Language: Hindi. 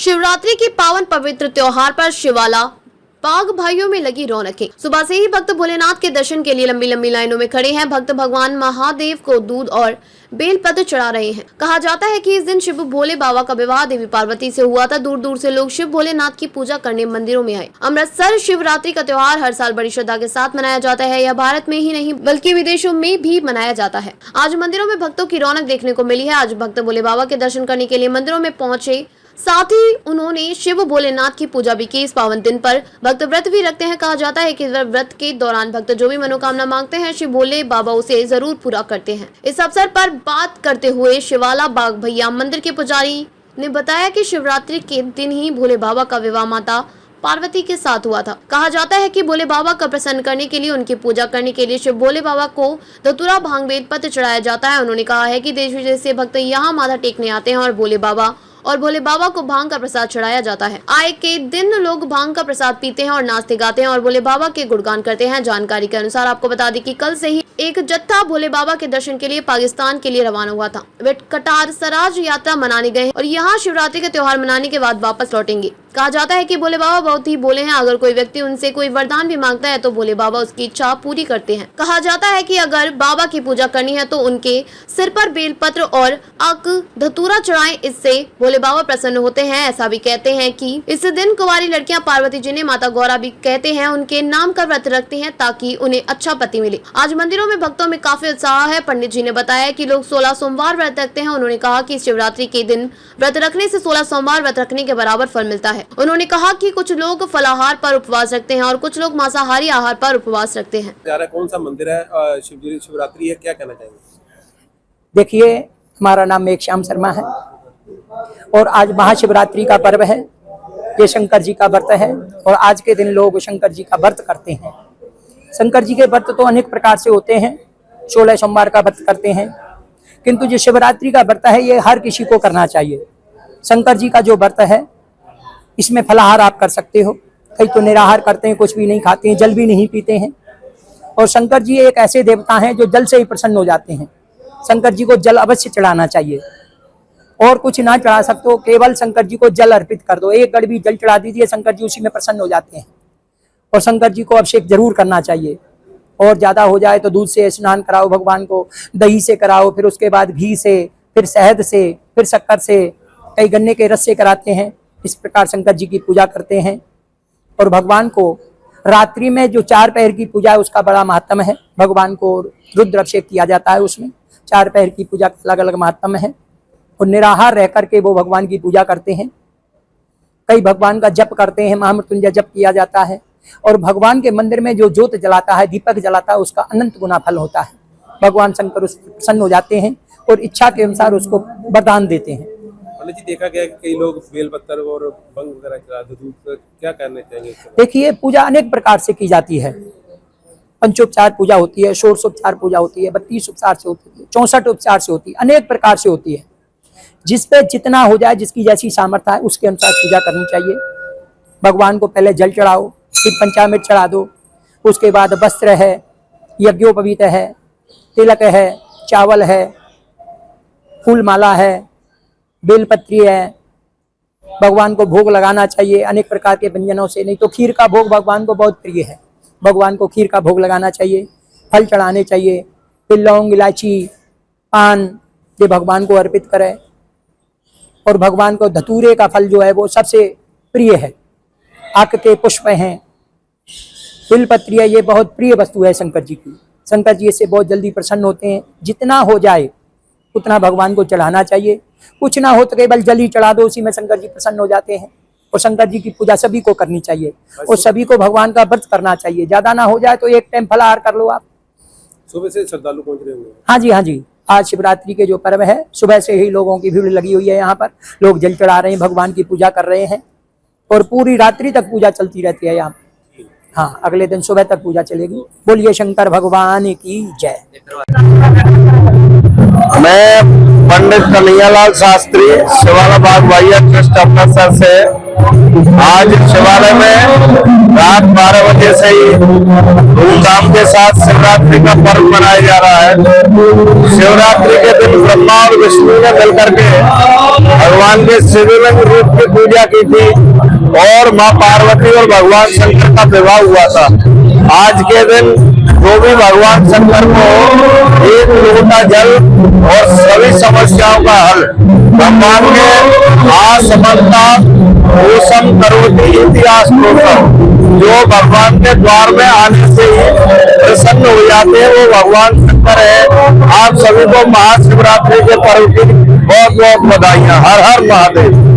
शिवरात्रि के पावन पवित्र त्योहार पर शिवाला बाग भाइयों में लगी रौनकें। सुबह से ही भक्त भोलेनाथ के दर्शन के लिए लंबी लंबी लाइनों में खड़े हैं। भक्त भगवान महादेव को दूध और बेलपत्र चढ़ा रहे हैं। कहा जाता है कि इस दिन शिव भोले बाबा का विवाह देवी पार्वती से हुआ था। दूर दूर से लोग शिव भोलेनाथ की पूजा करने मंदिरों में आए। अमृतसर शिवरात्रि का त्योहार हर साल बड़ी श्रद्धा के साथ मनाया जाता है। यह भारत में ही नहीं बल्कि विदेशों में भी मनाया जाता है। आज मंदिरों में भक्तों की रौनक देखने को मिली है। आज भक्त भोले बाबा के दर्शन करने के लिए मंदिरों में पहुंचे, साथ ही उन्होंने शिव भोलेनाथ की पूजा भी की। इस पावन दिन पर भक्त व्रत भी रखते हैं। कहा जाता है कि व्रत के दौरान भक्त जो भी मनोकामना मांगते हैं शिव भोले बाबा उसे जरूर पूरा करते हैं। इस अवसर पर बात करते हुए शिवाला बाग भैया मंदिर के पुजारी ने बताया कि शिवरात्रि के दिन ही भोले बाबा का विवाह माता पार्वती के साथ हुआ था। कहा जाता है कि भोले बाबा को प्रसन्न करने के लिए, उनकी पूजा करने के लिए शिव भोले बाबा को धतूरा भांग बेल पत्र चढ़ाया जाता है। उन्होंने कहा है कि देश विदेश से भक्त यहाँ माथा टेकने आते हैं और भोले बाबा को भांग का प्रसाद चढ़ाया जाता है। आए के दिन लोग भांग का प्रसाद पीते हैं और नाचते गाते हैं और भोले बाबा के गुणगान करते हैं। जानकारी के अनुसार आपको बता दें कि कल से ही एक जत्था भोले बाबा के दर्शन के लिए पाकिस्तान के लिए रवाना हुआ था। वे कटार सराज यात्रा मनाने गए और यहाँ शिवरात्रि का त्योहार मनाने के बाद वापस लौटेंगे। कहा जाता है कि भोले बाबा बहुत ही भोले हैं। अगर कोई व्यक्ति उनसे कोई वरदान भी मांगता है तो भोले बाबा उसकी इच्छा पूरी करते हैं। कहा जाता है कि अगर बाबा की पूजा करनी है तो उनके सिर पर बेलपत्र और अक धतूरा चढ़ाएं, इससे भोले बाबा प्रसन्न होते हैं। ऐसा भी कहते हैं कि इस दिन कुंवारी लड़कियां पार्वती जी ने माता गौरा भी कहते हैं उनके नाम का व्रत रखती हैं ताकि उन्हें अच्छा पति मिले। आज मंदिरों में भक्तों में काफी उत्साह है। पंडित जी ने बताया कि लोग 16 सोमवार व्रत रखते हैं। उन्होंने कहा कि शिवरात्रि के दिन व्रत रखने से 16 सोमवार व्रत रखने के बराबर फल मिलता है। उन्होंने कहा कि कुछ लोग फलाहार पर उपवास रखते हैं और कुछ लोग मांसाहारी आहार पर उपवास रखते हैं। कौन सा मंदिर है, शिवरात्रि है, क्या कहना चाहेंगे? देखिए, हमारा नाम मेघश्याम शर्मा है और आज महाशिवरात्रि का पर्व है। ये शंकर जी का व्रत है और आज के दिन लोग शंकर जी का व्रत करते हैं। शंकर जी के व्रत तो अनेक प्रकार से होते हैं। 16 सोमवार का व्रत करते हैं, किंतु जो शिवरात्रि का व्रत है ये हर किसी को करना चाहिए। शंकर जी का जो व्रत है इसमें फलाहार आप कर सकते हो। कई तो निराहार करते हैं, कुछ भी नहीं खाते हैं, जल भी नहीं पीते हैं। और शंकर जी एक ऐसे देवता हैं जो जल से ही प्रसन्न हो जाते हैं। शंकर जी को जल अवश्य चढ़ाना चाहिए और कुछ ना चढ़ा सकते हो, केवल शंकर जी को जल अर्पित कर दो। एक गड़बी जल चढ़ा दीजिए, शंकर जी उसी में प्रसन्न हो जाते हैं। और शंकर जी को अभिषेक जरूर करना चाहिए और ज्यादा हो जाए तो दूध से स्नान कराओ भगवान को, दही से कराओ, फिर उसके बाद घी से, फिर शहद से, फिर शक्कर से, कई गन्ने के रस से कराते हैं। इस प्रकार शंकर जी की पूजा करते हैं। और भगवान को रात्रि में जो 4 पहर की पूजा है उसका बड़ा महत्व है। भगवान को रुद्र अभिषेक किया जाता है, उसमें 4 पहर की पूजा का अलग अलग महत्व है। और निराहार रह करके वो भगवान की पूजा करते हैं। कई भगवान का जप करते हैं, महामृत्युंजय जप किया जाता है। और भगवान के मंदिर में जो ज्योत जलाता है, दीपक जलाता है, उसका अनंत गुना फल होता है। भगवान शंकर उस प्रसन्न हो जाते हैं और इच्छा के अनुसार उसको वरदान देते हैं। जी, देखा गया कि कई लोग बेलपत्र और भंग वगैरह चढ़ाते हैं, क्या करने चाहेंगे? देखिए, पूजा अनेक प्रकार से की जाती है। पंचोपचार पूजा होती है, षोडशोपचार पूजा होती है, 32 उपचार से होती है, 64 उपचार से होती है, अनेक प्रकार से होती है। जिस पे जितना हो जाए, जिसकी जैसी सामर्थ्य है उसके अनुसार पूजा करनी चाहिए। भगवान को पहले जल चढ़ाओ, फिर पंचामृत चढ़ा दो, उसके बाद वस्त्र है, यज्ञोपवीत है, तिलक है, चावल है, फूल माला है, बेलपत्री है। भगवान को भोग लगाना चाहिए अनेक प्रकार के व्यंजनों से। नहीं तो खीर का भोग भगवान को बहुत प्रिय है, भगवान को खीर का भोग लगाना चाहिए। फल चढ़ाने चाहिए, फिर लौंग, इलायची, पान ये भगवान को अर्पित करें। और भगवान को धतूरे का फल जो है वो सबसे प्रिय है। आक के पुष्प हैं, बेलपत्री है, ये बहुत प्रिय वस्तु है शंकर जी की। शंकर जी इससे बहुत जल्दी प्रसन्न होते हैं। जितना हो जाए उतना भगवान को चढ़ाना चाहिए। कुछ ना हो तो केवल जल ही चढ़ा दो, उसी में शंकर जी प्रसन्न हो जाते हैं। और शंकर जी की पूजा सभी को करनी चाहिए और सभी को भगवान का व्रत करना चाहिए। ज्यादा ना हो जाए तो एक टाइम फलाहार कर लो आप। सुबह से श्रद्धालु पहुंच रहे होंगे? हाँ जी, हाँ जी। आज शिवरात्रि के जो पर्व है, सुबह से ही लोगों की भीड़ लगी हुई है। यहाँ पर लोग जल चढ़ा रहे हैं, भगवान की पूजा कर रहे हैं और पूरी रात्रि तक पूजा चलती रहती है यहाँ पर। हाँ, अगले दिन सुबह तक पूजा चलेगी। बोलिए शंकर भगवान की जय। मैं पंडित कन्हैयालाल शास्त्री, शिवाला बाग भैया ट्रस्ट अमृतसर से आज शिवालय में रात 12 बजे से ही धूमधाम के साथ शिवरात्रि का पर्व मनाया जा रहा है। शिवरात्रि के दिन ब्रह्मा और विष्णु ने मिलकर के भगवान के शिवलिंग रूप की पूजा की थी और माँ पार्वती और भगवान शंकर का विवाह हुआ था। आज के दिन जो भी भगवान शंकर को एक लोटा जल और सभी समस्याओं का हल भगवान के आसमंता भूषम करोति इतिहास जो भगवान के द्वार में आने से ही प्रसन्न हो जाते हैं वो भगवान शंकर है। आप सभी को महाशिवरात्रि के पर्व की बहुत बहुत बधाइयां। हर हर महादेव।